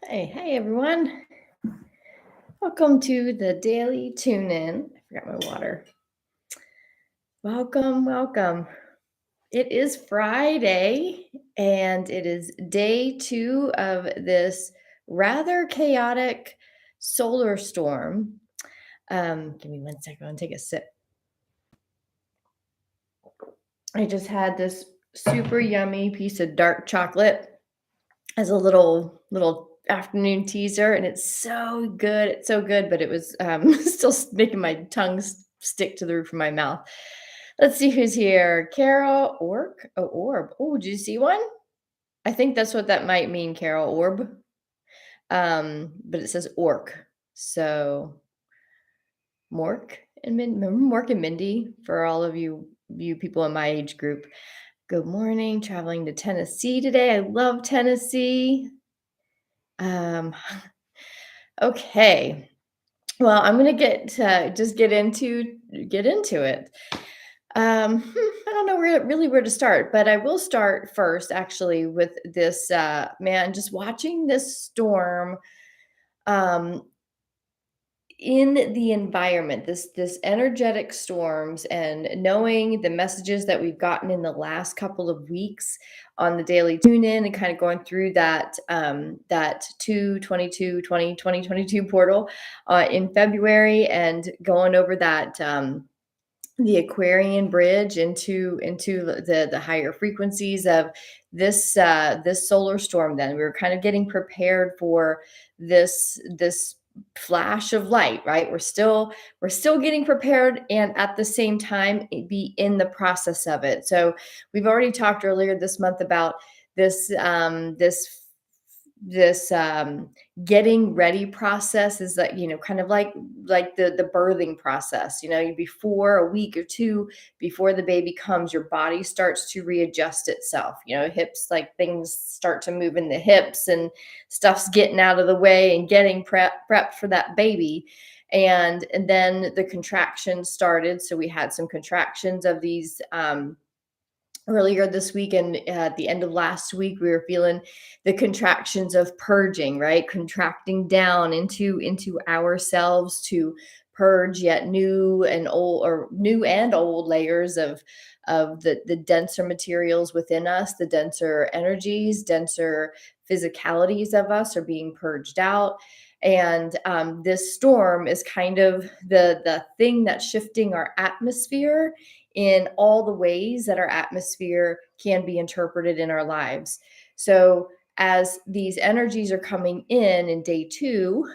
Hey everyone. Welcome to the daily tune in. I forgot my water. Welcome. It is Friday and it is day 2 of this rather chaotic solar storm. Give me 1 second. I'm gonna take a sip. I just had this super yummy piece of dark chocolate as a little afternoon teaser, and it's so good. It's so good, but it was still making my tongue stick to the roof of my mouth. Let's see who's here. Carol Orc. Oh, Orb. Oh, did you see one? I think that's what that might mean, Carol Orb. But it says Orc. So Mork and remember Mork and Mindy for all of you people in my age group. Good morning. Traveling to Tennessee today. I love Tennessee. Um, okay. Well, I'm gonna just get into it. I don't know where to start, but I will start first actually with this man just watching this storm um, in the environment, this energetic storms, and knowing the messages that we've gotten in the last couple of weeks on the daily tune in and kind of going through that 2022 portal in February and going over that the Aquarian bridge into the higher frequencies of this solar storm. Then we were kind of getting prepared for this flash of light, right? We're still getting prepared, and at the same time be in the process of it. So we've already talked earlier this month about this getting ready process is that, kind of like the birthing process. Before a week or two before the baby comes, your body starts to readjust itself. Hips, like things start to move in the hips, and stuff's getting out of the way and getting prepped for that baby. And then the contractions started. So we had some contractions of these earlier this week, and at the end of last week we were feeling the contractions of purging, right? Contracting down into ourselves to purge yet new and old layers of the denser materials within us. The denser energies, denser physicalities of us are being purged out. And this storm is kind of the thing that's shifting our atmosphere in all the ways that our atmosphere can be interpreted in our lives. So, as these energies are coming in day 2,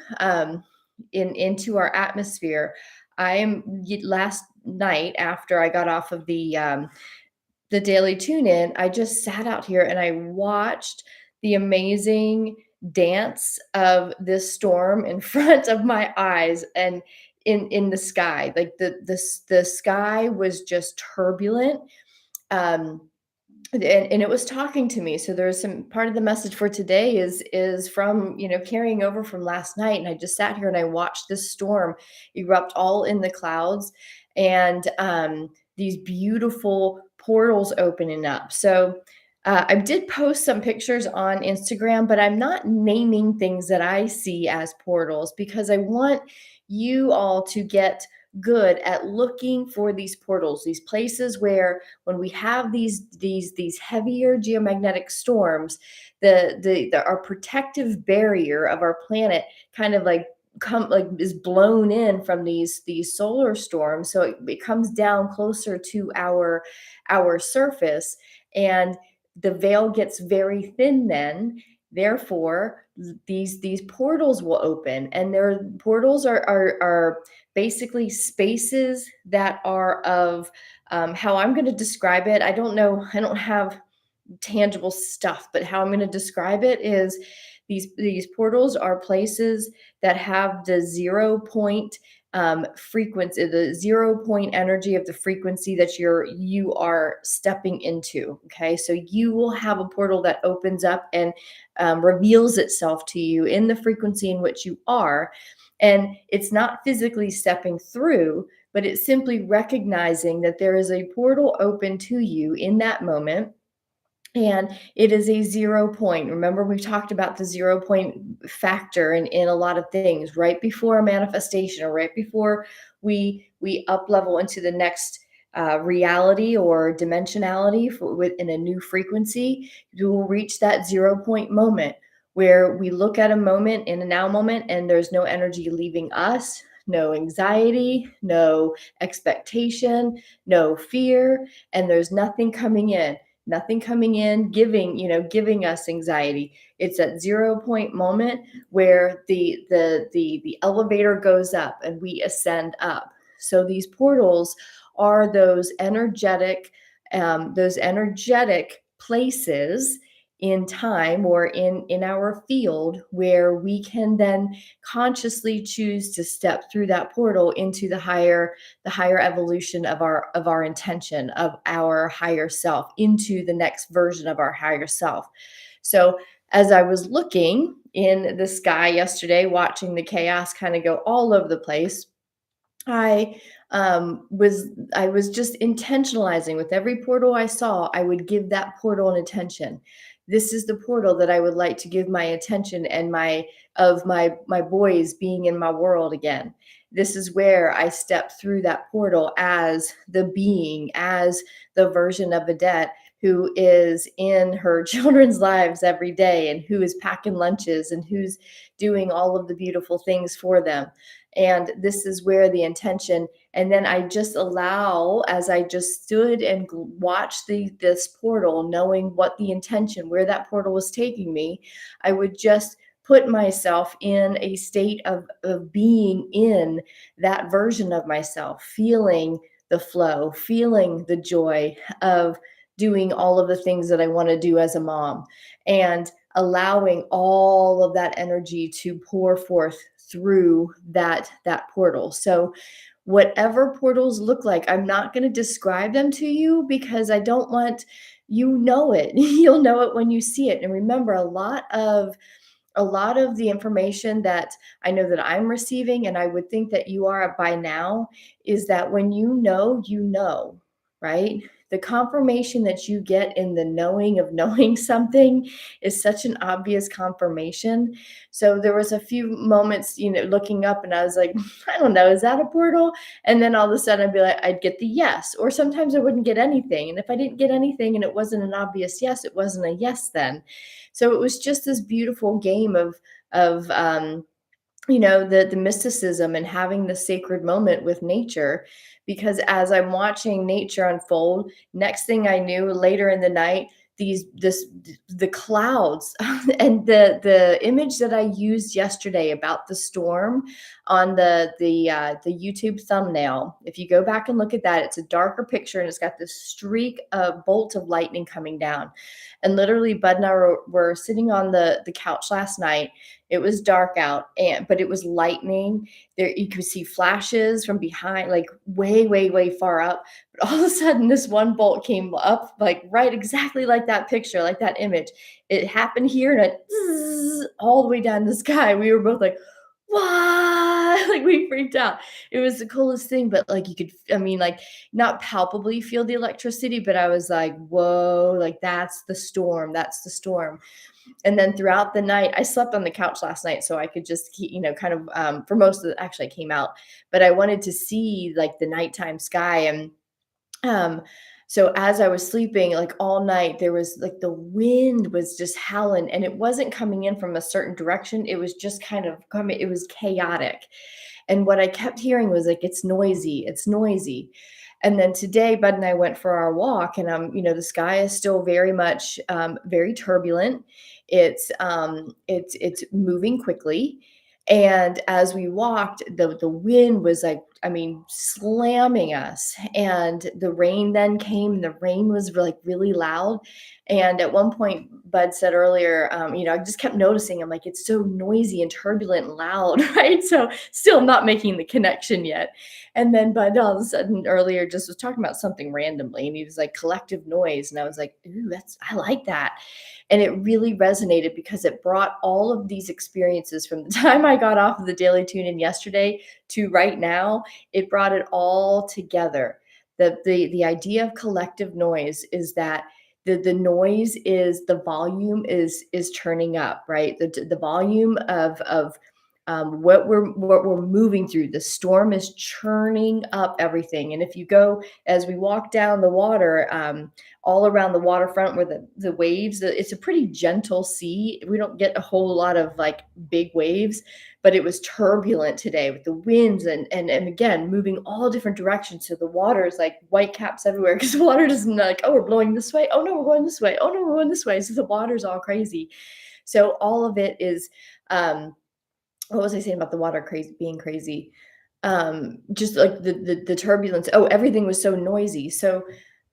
into our atmosphere, last night after I got off of the daily tune in, I just sat out here and I watched the amazing dance of this storm in front of my eyes, and in the sky. Like the sky was just turbulent. Um and it was talking to me. So there's some part of the message for today is from, carrying over from last night. And I just sat here and I watched this storm erupt all in the clouds, and these beautiful portals opening up. So I did post some pictures on Instagram, but I'm not naming things that I see as portals because I want you all to get good at looking for these portals, these places where, when we have these heavier geomagnetic storms, our protective barrier of our planet kind of is blown in from these solar storms, so it comes down closer to our surface, and the veil gets very thin then. Therefore, these portals will open, and their portals are basically spaces that are of, how I'm going to describe it. I don't know. I don't have tangible stuff, but how I'm going to describe it is these portals are places that have the 0 point frequency, the 0 point energy of the frequency that you are stepping into. Okay, so you will have a portal that opens up and reveals itself to you in the frequency in which you are. And it's not physically stepping through, but it's simply recognizing that there is a portal open to you in that moment. And it is a 0 point. Remember, we talked about the 0 point factor in a lot of things right before a manifestation or right before we up level into the next reality or dimensionality within a new frequency. You will reach that 0 point moment where we look at a moment in a now moment and there's no energy leaving us, no anxiety, no expectation, no fear, and there's nothing coming in giving us anxiety. It's that 0 point moment where the elevator goes up and we ascend up. So these portals are those energetic places in time or in our field where we can then consciously choose to step through that portal into the higher evolution of our intention of our higher self into the next version of our higher self. So as I was looking in the sky yesterday, watching the chaos kind of go all over the place, I I was just intentionalizing with every portal I saw, I would give that portal an attention. This is the portal that I would like to give my attention and my boys being in my world again. This is where I step through that portal as the being, as the version of Adette who is in her children's lives every day and who is packing lunches and who's doing all of the beautiful things for them. And this is where the intention, and then I just allow, as I just stood and watched this portal, knowing what the intention, where that portal was taking me, I would just put myself in a state of being in that version of myself, feeling the flow, feeling the joy of doing all of the things that I want to do as a mom, and allowing all of that energy to pour forth through that portal. So whatever portals look like, I'm not going to describe them to you because I don't want, you know it. You'll know it when you see it. And remember, a lot of the information that I know that I'm receiving, and I would think that you are by now, is that when you know, right? The confirmation that you get in the knowing of knowing something is such an obvious confirmation. So there was a few moments, looking up and I was like, I don't know, is that a portal? And then all of a sudden I'd be like, I'd get the yes, or sometimes I wouldn't get anything. And if I didn't get anything and it wasn't an obvious yes, it wasn't a yes then. So it was just this beautiful game of the mysticism and having the sacred moment with nature, because as I'm watching nature unfold, next thing I knew, later in the night, the clouds and the image that I used yesterday about the storm on the YouTube thumbnail. If you go back and look at that, it's a darker picture and it's got this streak of bolt of lightning coming down. And literally, Bud and I were sitting on the couch last night. It was dark out, but it was lightning. There you could see flashes from behind, like way, way, way far up. But all of a sudden, this one bolt came up, like right exactly like that picture, like that image. It happened here and it all the way down the sky. We were both like, "What?" Like we freaked out. It was the coolest thing, but like you could, I mean, like not palpably feel the electricity, but I was like, "Whoa!" Like that's the storm. That's the storm. And then throughout the night, I slept on the couch last night so I could just keep, kind of for most of the, actually I came out, but I wanted to see like the nighttime sky. And um, so as I was sleeping, like all night, there was like the wind was just howling and it wasn't coming in from a certain direction. It was just kind of coming, it was chaotic. And what I kept hearing was like, it's noisy, it's noisy. And then today, Bud and I went for our walk, and the sky is still very much very turbulent. It's moving quickly, and as we walked, the wind was like, I mean, slamming us, and the rain then came. And the rain was like really loud, and at one point, Bud said earlier, I just kept noticing. I'm like, it's so noisy and turbulent and loud, right? So still not making the connection yet. And then Bud all of a sudden earlier just was talking about something randomly, and he was like collective noise, and I was like, ooh, I like that. And it really resonated because it brought all of these experiences from the time I got off of the daily tune in yesterday to right now. It brought it all together. The idea of collective noise is that the noise is the volume is turning up, right? The volume of what we're moving through. The storm is churning up everything. And if you go as we walk down the water, all around the waterfront where the waves, it's a pretty gentle sea. We don't get a whole lot of like big waves, but it was turbulent today with the winds and again moving all different directions. So the water is like white caps everywhere because the water doesn't like, oh, we're blowing this way. Oh no, we're going this way. Oh no, we're going this way. So the water's all crazy. So all of it is what was I saying about the water crazy being crazy? Just like the turbulence. Oh, everything was so noisy. So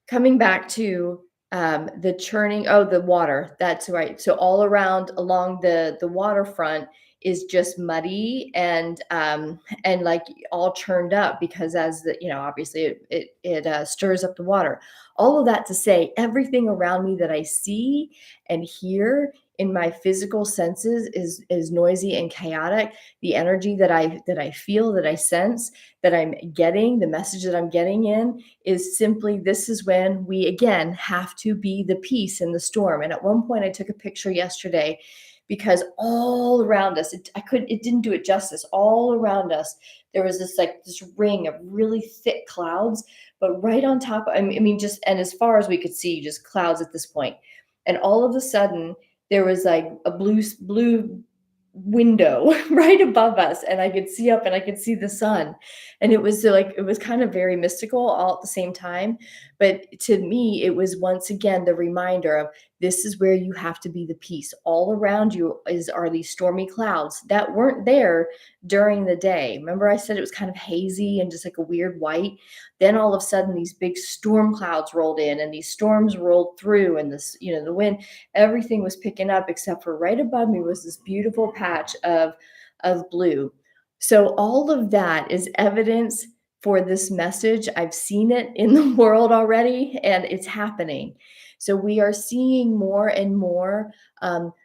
coming back to the churning, oh, the water. That's right. So all around along the waterfront is just muddy and like all churned up because as the obviously it stirs up the water. All of that to say, everything around me that I see and hear in my physical senses is noisy and chaotic. The energy that I feel, that I sense, that I'm getting, the message that I'm getting in is simply this is when we again have to be the peace in the storm. And at one point I took a picture yesterday because all around us, it didn't do it justice. All around us, there was this ring of really thick clouds, but right on top, I mean, just and as far as we could see, just clouds at this point. And all of a sudden, there was like a blue window right above us, and I could see up and I could see the sun. And it was like it was kind of very mystical all at the same time. But to me, it was once again the reminder of this is where you have to be the peace. All around you are these stormy clouds that weren't there during the day. Remember I said it was kind of hazy and just like a weird white. Then all of a sudden these big storm clouds rolled in and these storms rolled through and this, the wind, everything was picking up except for right above me was this beautiful patch of blue. So all of that is evidence for this message. I've seen it in the world already and it's happening. So we are seeing more and more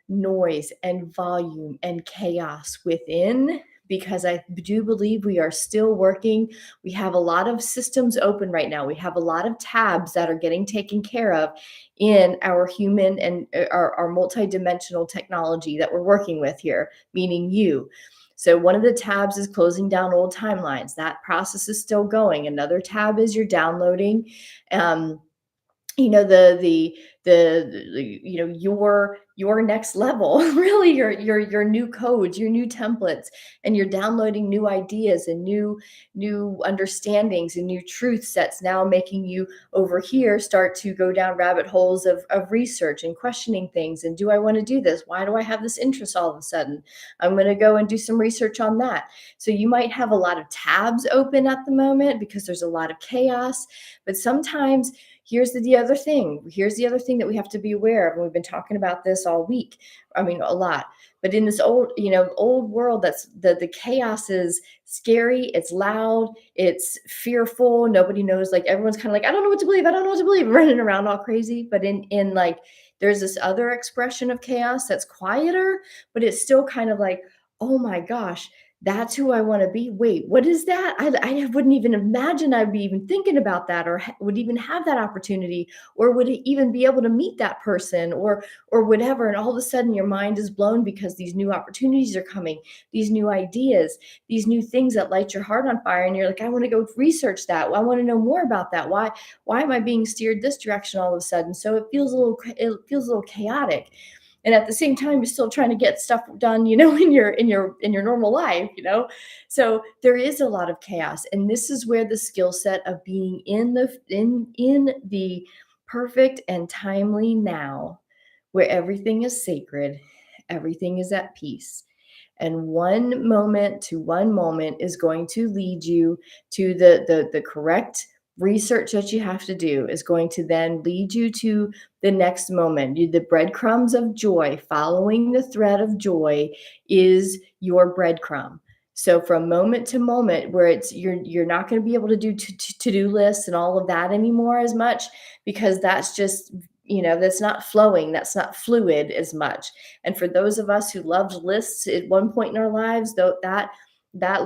noise and volume and chaos within because I do believe we are still working. We have a lot of systems open right now. We have a lot of tabs that are getting taken care of in our human and our multidimensional technology that we're working with here, meaning you. So one of the tabs is closing down old timelines. That process is still going. Another tab is you're downloading your next level really your new codes, your new templates, and you're downloading new ideas and new understandings and new truths that's now making you over here start to go down rabbit holes of research and questioning things. And do I want to do this? Why do I have this interest all of a sudden? I'm going to go and do some research on that. So you might have a lot of tabs open at the moment because there's a lot of chaos. But sometimes here's the other thing. Here's the other thing that we have to be aware of. And we've been talking about this all week. I mean, a lot. But in this old world, that's the chaos is scary. It's loud. It's fearful. Nobody knows. Like everyone's kind of like, I don't know what to believe. I don't know what to believe. Running around all crazy. But in like, there's this other expression of chaos that's quieter, but it's still kind of like, oh my gosh, that's who I want to be. Wait, what is that? I wouldn't even imagine I'd be even thinking about that or would even have that opportunity or would even be able to meet that person or whatever. And all of a sudden your mind is blown because these new opportunities are coming, these new ideas, these new things that light your heart on fire. And you're like, I want to go research that. I want to know more about that. Why am I being steered this direction all of a sudden? So it feels a little chaotic. And at the same time you're still trying to get stuff done in your normal life. So there is a lot of chaos, and this is where the skill set of being in the perfect and timely now, where everything is sacred, everything is at peace, and one moment is going to lead you to the correct research that you have to do, is going to then lead you to the next moment. The breadcrumbs of joy, following the thread of joy is your breadcrumb. So from moment to moment, where you're not going to be able to do to-do lists and all of that anymore as much, because that's just that's not flowing, that's not fluid as much. And for those of us who loved lists at one point in our lives, though, that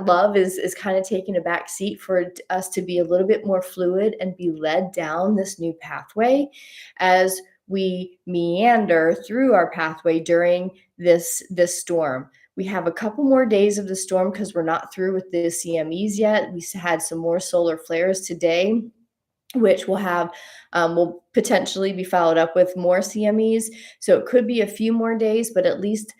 love is kind of taking a back seat for us to be a little bit more fluid and be led down this new pathway as we meander through our pathway during this storm. We have a couple more days of the storm because we're not through with the CMEs yet. We had some more solar flares today, which will potentially be followed up with more CMEs. So it could be a few more days, but at least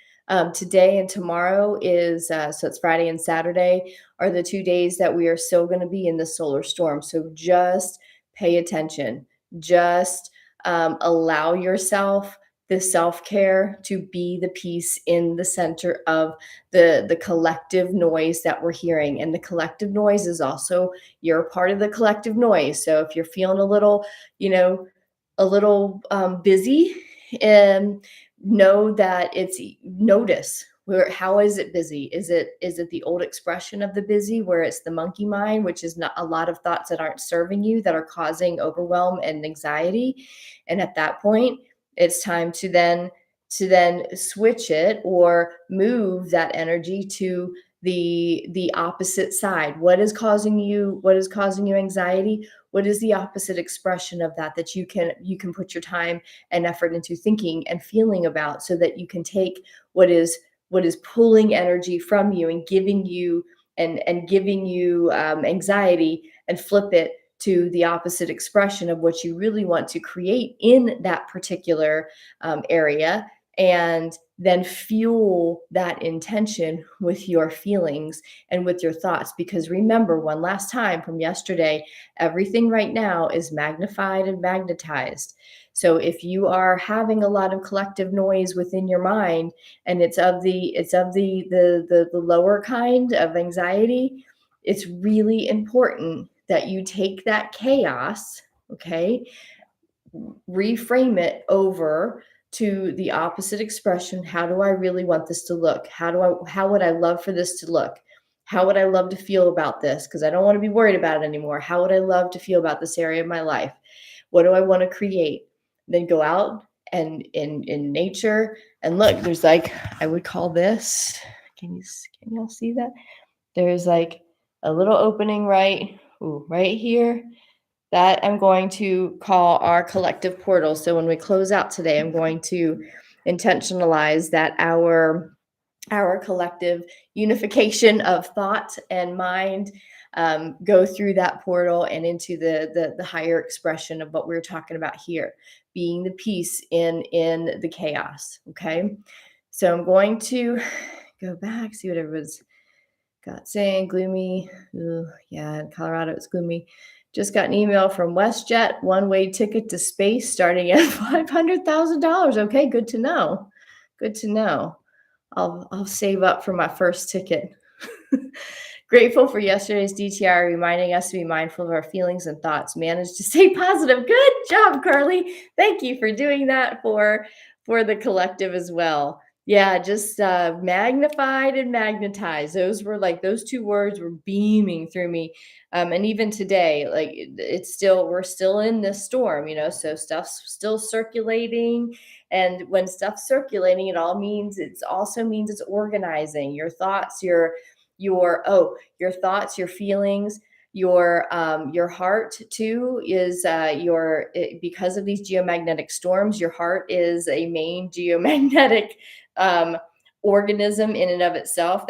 today and tomorrow so it's Friday and Saturday are the 2 days that we are still going to be in the solar storm. So just pay attention. Just allow yourself the self-care to be the piece in the center of the collective noise that we're hearing. And the collective noise is also, you're a part of the collective noise. So if you're feeling a little busy, and know that it's notice where, how is it busy? Is it the old expression of the busy where it's the monkey mind, which is not a lot of thoughts that aren't serving you, that are causing overwhelm and anxiety? And at that point, it's time to then switch it or move that energy to the opposite side. What is causing you anxiety? What is the opposite expression of that you can put your time and effort into thinking and feeling about, so that you can take what is pulling energy from you and giving you anxiety, and flip it to the opposite expression of what you really want to create in that particular area, and then fuel that intention with your feelings and with your thoughts. Because remember, one last time from yesterday, everything right now is magnified and magnetized. So if you are having a lot of collective noise within your mind, and it's of the lower kind of anxiety, it's really important that you take that chaos, okay, reframe it over to the opposite expression. How do I really want this to look? How would I love for this to look? How would I love to feel about this? Because I don't want to be worried about it anymore. How would I love to feel about this area of my life? What do I want to create? Then go out and in nature and look. There's like, I would call this. Can y'all see that? There's like a little opening right here that I'm going to call our collective portal. So when we close out today, I'm going to intentionalize that our collective unification of thought and mind go through that portal and into the higher expression of what we're talking about here, being the peace in the chaos. Okay, so I'm going to go back, see what everyone's got saying. Gloomy. Ooh, yeah, in Colorado it's gloomy. Just got an email from WestJet, one-way ticket to space starting at $500,000. Okay, good to know. Good to know. I'll save up for my first ticket. Grateful for yesterday's DTR reminding us to be mindful of our feelings and thoughts. Managed to stay positive. Good job, Carly. Thank you for doing that for the collective as well. Yeah, just magnified and magnetized. Those two words were beaming through me. And even today, like we're still in this storm, so stuff's still circulating. And when stuff's circulating, it also means it's organizing your thoughts, your thoughts, your feelings, your heart too is because of these geomagnetic storms, your heart is a main geomagnetic organism in and of itself,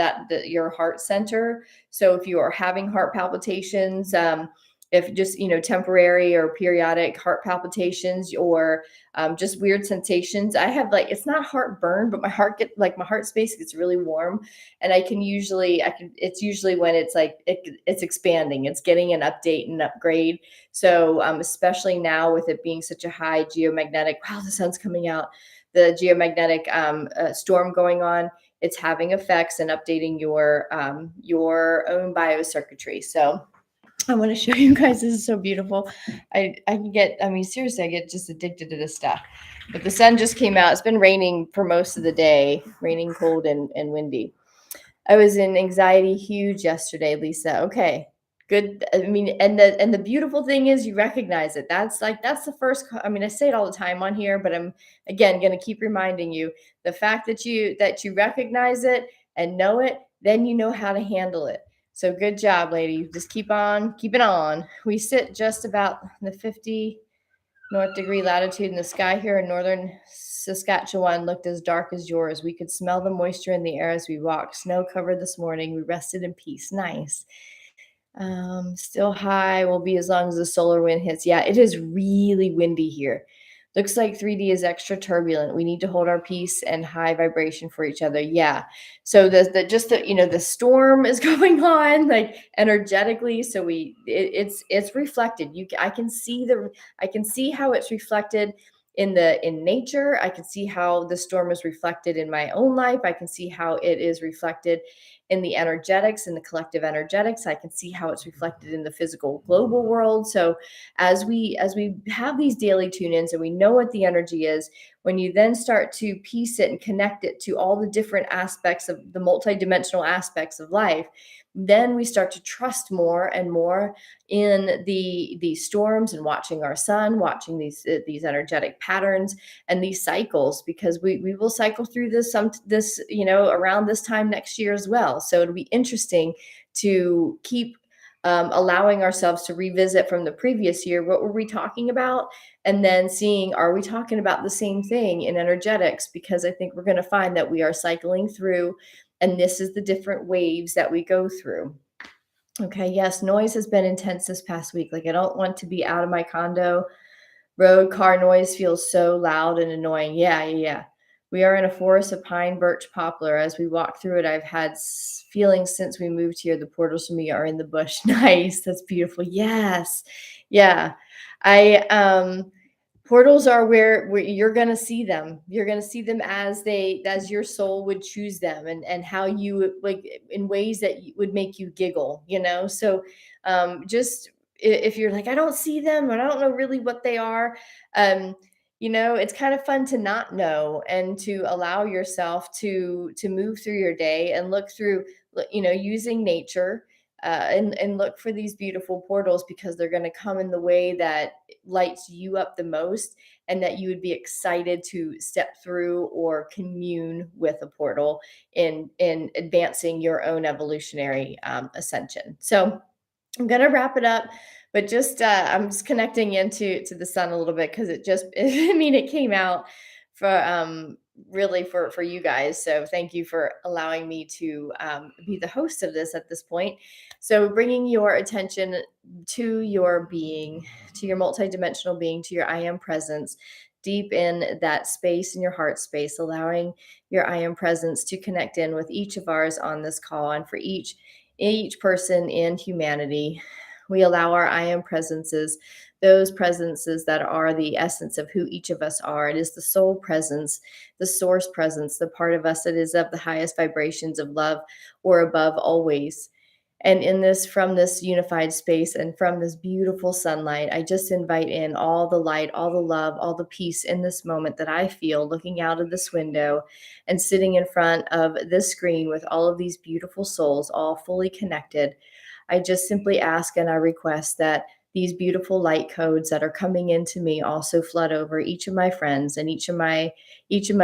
your heart center. So if you are having heart palpitations, if just temporary or periodic heart palpitations, or just weird sensations, I have, like, it's not heartburn, but my heart space gets really warm, and it's usually when it's like it's expanding, it's getting an update and upgrade. So especially now with it being such a high geomagnetic, wow, the sun's coming out, the geomagnetic storm going on, it's having effects and updating your own biocircuitry. So I want to show you guys. This is so beautiful. Seriously, I get just addicted to this stuff. But the sun just came out. It's been raining for most of the day, raining, cold, and windy. I was in anxiety huge yesterday, Lisa. Okay, good. And the beautiful thing is you recognize it. That's the first. I say it all the time on here, but I'm again going to keep reminding you, the fact that you recognize it and know it, then you know how to handle it. So good job, lady. Just keep on keeping on. We sit just about the 50. North degree latitude, and the sky here in northern Saskatchewan looked as dark as yours. We could smell the moisture in the air as we walked. Snow covered this morning. We rested in peace. Nice. Still high will be as long as the solar wind hits. Yeah, it is really windy here. Looks like 3D is extra turbulent. We need to hold our peace and high vibration for each other. Yeah. So the storm is going on like energetically. So it's reflected. I can see how it's reflected in nature. I can see how the storm is reflected in my own life. I can see how it is reflected in the energetics, in the collective energetics. I can see how it's reflected in the physical global world. So as we have these daily tune-ins and we know what the energy is, when you then start to piece it and connect it to all the different aspects of the multidimensional aspects of life, then we start to trust more and more in the storms and watching our sun, watching these energetic patterns and these cycles, because we will cycle through this around this time next year as well. So it'll be interesting to keep allowing ourselves to revisit from the previous year, what were we talking about, and then seeing, are we talking about the same thing in energetics, because I think we're going to find that we are cycling through, and this is the different waves that we go through. Okay, yes, noise has been intense this past week. Like, I don't want to be out of my condo. Road car noise feels so loud and annoying. Yeah, yeah, yeah. We are in a forest of pine, birch, poplar. As we walk through it, I've had feelings since we moved here. The portals for me are in the bush. Nice. That's beautiful. Yes. Yeah. I Portals are where you're going to see them. You're going to see them as your soul would choose them, and how you like, in ways that would make you giggle. So just if you're like, I don't see them and I don't know really what they are, it's kind of fun to not know, and to allow yourself to move through your day and look through, using nature, and look for these beautiful portals, because they're going to come in the way that lights you up the most, and that you would be excited to step through or commune with a portal in advancing your own evolutionary ascension. So I'm gonna wrap it up, but I'm just connecting into the sun a little bit, because it just I mean, it came out for really for you guys. So thank you for allowing me to be the host of this at this point. So bringing your attention to your being, to your multidimensional being, to your I am presence, deep in that space, in your heart space, allowing your I am presence to connect in with each of ours on this call, and for each person in humanity. We allow our I am presences, those presences that are the essence of who each of us are. It is the soul presence, the source presence, the part of us that is of the highest vibrations of love or above always. And in this, from this unified space and from this beautiful sunlight, I just invite in all the light, all the love, all the peace in this moment that I feel looking out of this window and sitting in front of this screen with all of these beautiful souls, all fully connected. I just simply ask and I request that these beautiful light codes that are coming into me also flood over each of my friends and each of my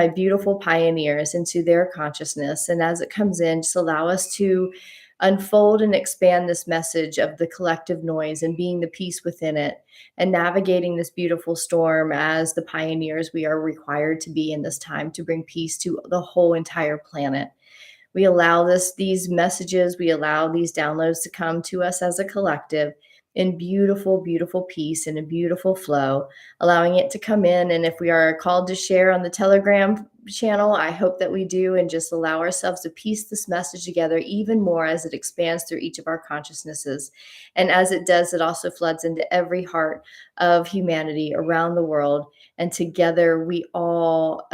beautiful pioneers into their consciousness. And as it comes in, just allow us to unfold and expand this message of the collective noise and being the peace within it, and navigating this beautiful storm as the pioneers we are required to be in this time, to bring peace to the whole entire planet. We allow these messages, we allow these downloads to come to us as a collective in beautiful, beautiful peace and a beautiful flow, allowing it to come in. And if we are called to share on the Telegram channel, I hope that we do, and just allow ourselves to piece this message together even more as it expands through each of our consciousnesses. And as it does, it also floods into every heart of humanity around the world. And together we all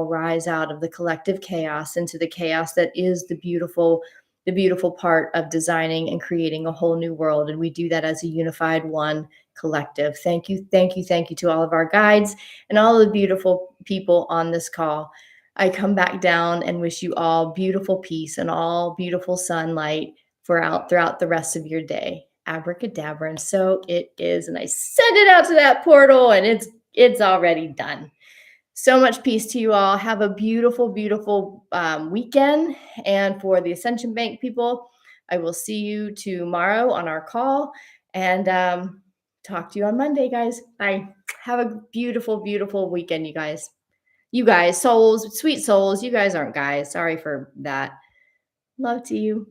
rise out of the collective chaos into the chaos that is the beautiful part of designing and creating a whole new world. And we do that as a unified one collective. Thank you, thank you, thank you to all of our guides and all the beautiful people on this call. I come back down and wish you all beautiful peace and all beautiful sunlight throughout the rest of your day. Abracadabra. And so it is. And I send it out to that portal, and it's already done. So much peace to you all. Have a beautiful, beautiful weekend. And for the Ascension Bank people, I will see you tomorrow on our call, and talk to you on Monday, guys. Bye. Have a beautiful, beautiful weekend, you guys. You guys, souls, sweet souls. You guys aren't guys. Sorry for that. Love to you.